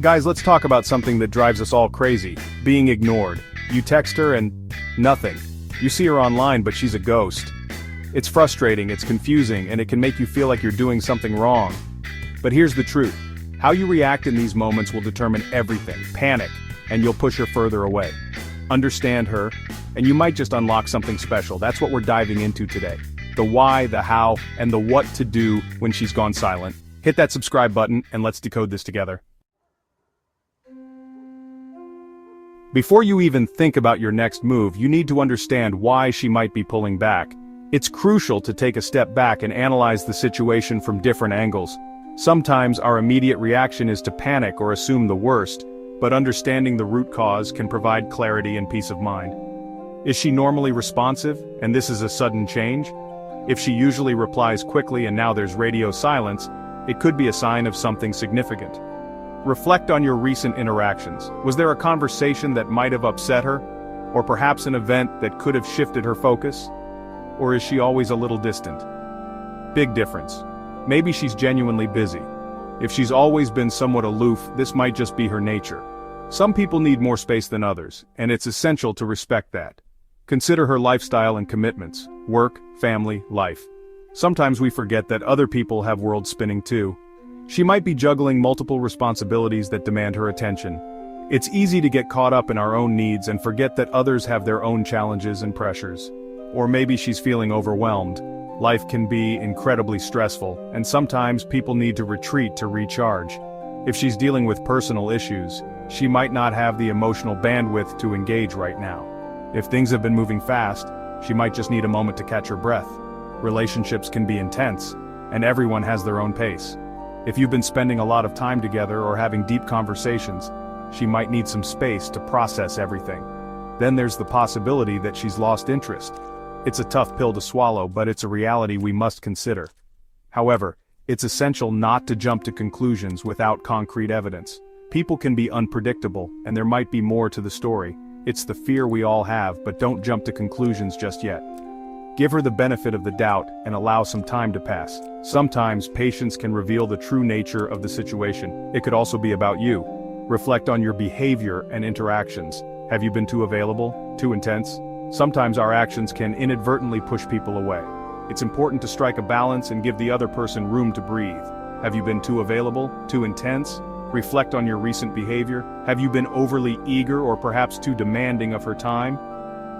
Guys, let's talk about something that drives us all crazy: being ignored. You text her and nothing. You see her online, but she's a ghost. It's frustrating, it's confusing, and it can make you feel like you're doing something wrong. But here's the truth. How you react in these moments will determine everything. Panic, and you'll push her further away. Understand her, and you might just unlock something special. That's what we're diving into today. The why, the how, and the what to do when she's gone silent. Hit that subscribe button, and let's decode this together. Before you even think about your next move, you need to understand why she might be pulling back. It's crucial to take a step back and analyze the situation from different angles. Sometimes our immediate reaction is to panic or assume the worst, but understanding the root cause can provide clarity and peace of mind. Is she normally responsive, and this is a sudden change? If she usually replies quickly and now there's radio silence, it could be a sign of something significant. Reflect on your recent interactions. Was there a conversation that might have upset her? Or perhaps an event that could have shifted her focus? Or is she always a little distant? Big difference. Maybe she's genuinely busy. If she's always been somewhat aloof, this might just be her nature. Some people need more space than others, and it's essential to respect that. Consider her lifestyle and commitments: work, family, life. Sometimes we forget that other people have worlds spinning too. She might be juggling multiple responsibilities that demand her attention. It's easy to get caught up in our own needs and forget that others have their own challenges and pressures. Or maybe she's feeling overwhelmed. Life can be incredibly stressful, and sometimes people need to retreat to recharge. If she's dealing with personal issues, she might not have the emotional bandwidth to engage right now. If things have been moving fast, she might just need a moment to catch her breath. Relationships can be intense, and everyone has their own pace. If you've been spending a lot of time together or having deep conversations, she might need some space to process everything. Then there's the possibility that she's lost interest. It's a tough pill to swallow, but it's a reality we must consider. However, it's essential not to jump to conclusions without concrete evidence. People can be unpredictable, and there might be more to the story. It's the fear we all have, but don't jump to conclusions just yet. Give her the benefit of the doubt and allow some time to pass. Sometimes patience can reveal the true nature of the situation. It could also be about you. Reflect on your behavior and interactions. Have you been too available? Too intense? Sometimes our actions can inadvertently push people away. It's important to strike a balance and give the other person room to breathe. Have you been too available? Too intense? Reflect on your recent behavior. Have you been overly eager or perhaps too demanding of her time?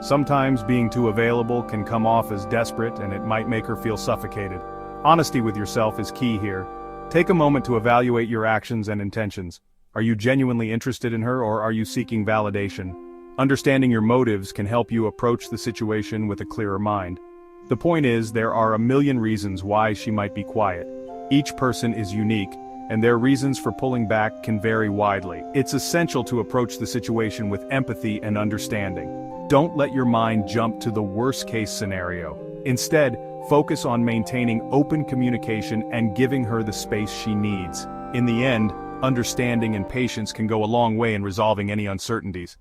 Sometimes being too available can come off as desperate, and it might make her feel suffocated. Honesty with yourself is key here. Take a moment to evaluate your actions and intentions. Are you genuinely interested in her, or are you seeking validation? Understanding your motives can help you approach the situation with a clearer mind. The point is, there are a million reasons why she might be quiet. Each person is unique, and their reasons for pulling back can vary widely. It's essential to approach the situation with empathy and understanding. Don't let your mind jump to the worst-case scenario. Instead, focus on maintaining open communication and giving her the space she needs. In the end, understanding and patience can go a long way in resolving any uncertainties.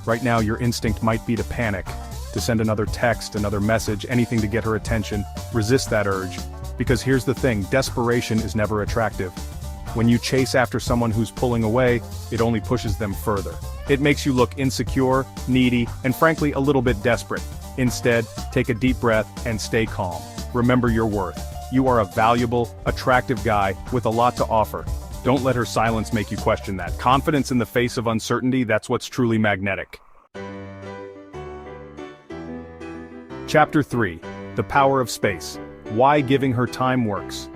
Right now, your instinct might be to panic, to send another text, another message, anything to get her attention. Resist that urge. Because here's the thing, desperation is never attractive. When you chase after someone who's pulling away, it only pushes them further. It makes you look insecure, needy, and frankly a little bit desperate. Instead, take a deep breath and stay calm. Remember your worth. You are a valuable, attractive guy with a lot to offer. Don't let her silence make you question that. Confidence in the face of uncertainty, that's what's truly magnetic. Chapter 3. The Power of Space. Why giving her time works.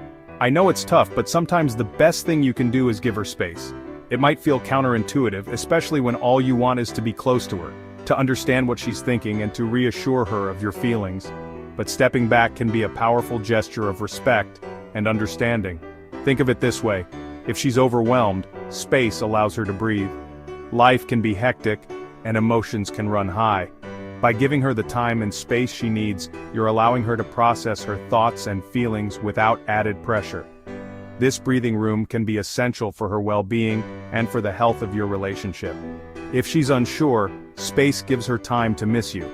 I know it's tough, but sometimes the best thing you can do is give her space. It might feel counterintuitive, especially when all you want is to be close to her, to understand what she's thinking and to reassure her of your feelings. But stepping back can be a powerful gesture of respect and understanding. Think of it this way: if she's overwhelmed, space allows her to breathe. Life can be hectic, and emotions can run high. By giving her the time and space she needs, you're allowing her to process her thoughts and feelings without added pressure. This breathing room can be essential for her well-being and for the health of your relationship. If she's unsure, space gives her time to miss you.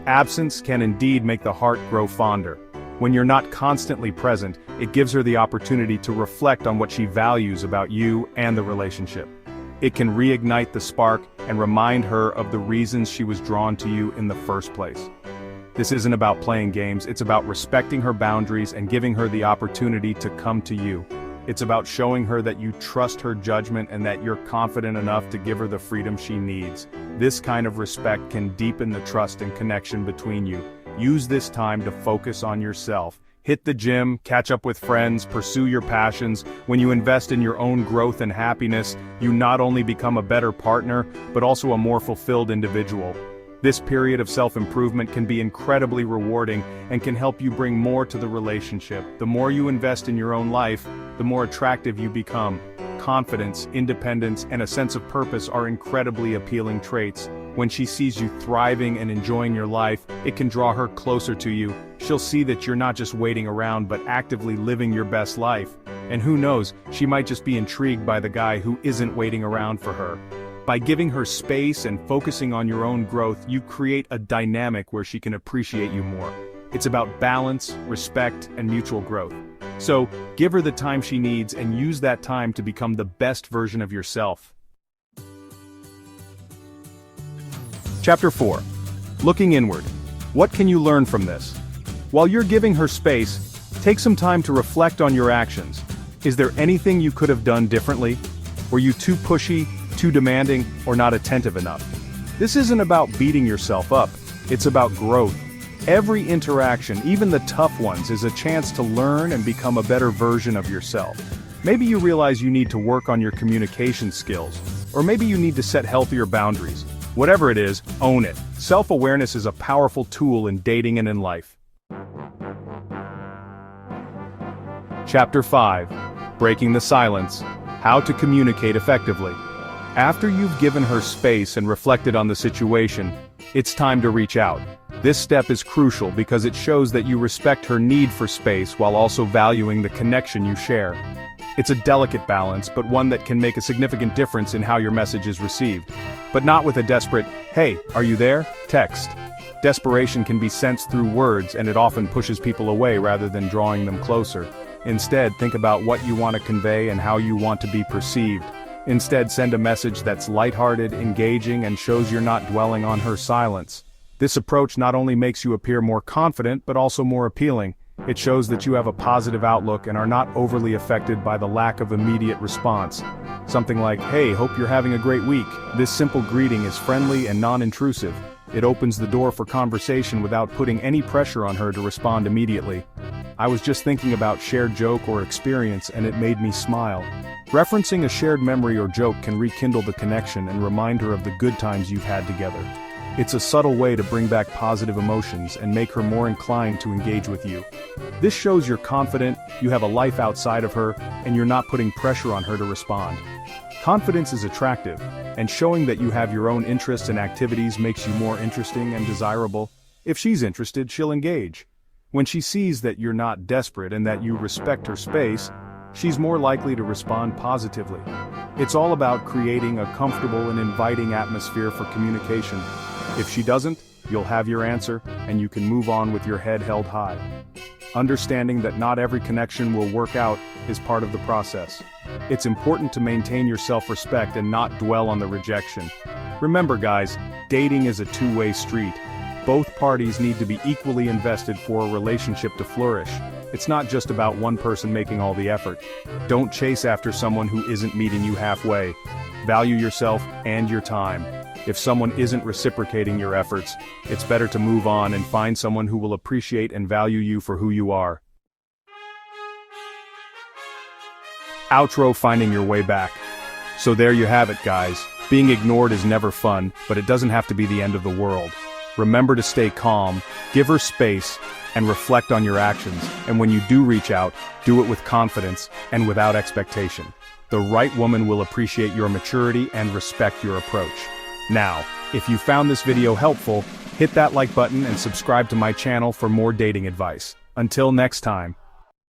Absence can indeed make the heart grow fonder. When you're not constantly present, it gives her the opportunity to reflect on what she values about you and the relationship. It can reignite the spark and remind her of the reasons she was drawn to you in the first place. This isn't about playing games, it's about respecting her boundaries and giving her the opportunity to come to you. It's about showing her that you trust her judgment and that you're confident enough to give her the freedom she needs. This kind of respect can deepen the trust and connection between you. Use this time to focus on yourself. Hit the gym, catch up with friends, pursue your passions. When you invest in your own growth and happiness, you not only become a better partner, but also a more fulfilled individual. This period of self-improvement can be incredibly rewarding and can help you bring more to the relationship. The more you invest in your own life, the more attractive you become. Confidence, independence, and a sense of purpose are incredibly appealing traits. When she sees you thriving and enjoying your life, it can draw her closer to you. She'll see that you're not just waiting around but actively living your best life. And who knows, she might just be intrigued by the guy who isn't waiting around for her. By giving her space and focusing on your own growth, you create a dynamic where she can appreciate you more. It's about balance, respect, and mutual growth. So, give her the time she needs and use that time to become the best version of yourself. Chapter 4. Looking inward. What can you learn from this? While you're giving her space, take some time to reflect on your actions. Is there anything you could have done differently? Were you too pushy, too demanding, or not attentive enough? This isn't about beating yourself up, it's about growth. Every interaction, even the tough ones, is a chance to learn and become a better version of yourself. Maybe you realize you need to work on your communication skills, or maybe you need to set healthier boundaries. Whatever it is, own it. Self-awareness is a powerful tool in dating and in life. Chapter 5. Breaking the silence. How to communicate effectively. After you've given her space and reflected on the situation, it's time to reach out. This step is crucial because it shows that you respect her need for space while also valuing the connection you share. It's a delicate balance, but one that can make a significant difference in how your message is received. But not with a desperate, "Hey, are you there?" text. Desperation can be sensed through words, and it often pushes people away rather than drawing them closer. Instead, think about what you want to convey and how you want to be perceived. Instead, send a message that's lighthearted, engaging, and shows you're not dwelling on her silence. This approach not only makes you appear more confident, but also more appealing. It shows that you have a positive outlook and are not overly affected by the lack of immediate response. Something like, "Hey, hope you're having a great week." This simple greeting is friendly and non-intrusive. It opens the door for conversation without putting any pressure on her to respond immediately. "I was just thinking about shared joke or experience and it made me smile." Referencing a shared memory or joke can rekindle the connection and remind her of the good times you've had together. It's a subtle way to bring back positive emotions and make her more inclined to engage with you. This shows you're confident, you have a life outside of her, and you're not putting pressure on her to respond. Confidence is attractive, and showing that you have your own interests and activities makes you more interesting and desirable. If she's interested, she'll engage. When she sees that you're not desperate and that you respect her space, she's more likely to respond positively. It's all about creating a comfortable and inviting atmosphere for communication. If she doesn't, you'll have your answer, and you can move on with your head held high. Understanding that not every connection will work out is part of the process. It's important to maintain your self-respect and not dwell on the rejection. Remember guys, dating is a two-way street. Both parties need to be equally invested for a relationship to flourish. It's not just about one person making all the effort. Don't chase after someone who isn't meeting you halfway. Value yourself and your time. If someone isn't reciprocating your efforts, it's better to move on and find someone who will appreciate and value you for who you are. Outro: finding your way back. So there you have it guys. Being ignored is never fun, but it doesn't have to be the end of the world. Remember to stay calm, give her space, and reflect on your actions, and when you do reach out, do it with confidence and without expectation. The right woman will appreciate your maturity and respect your approach. Now, if you found this video helpful, hit that like button and subscribe to my channel for more dating advice. Until next time.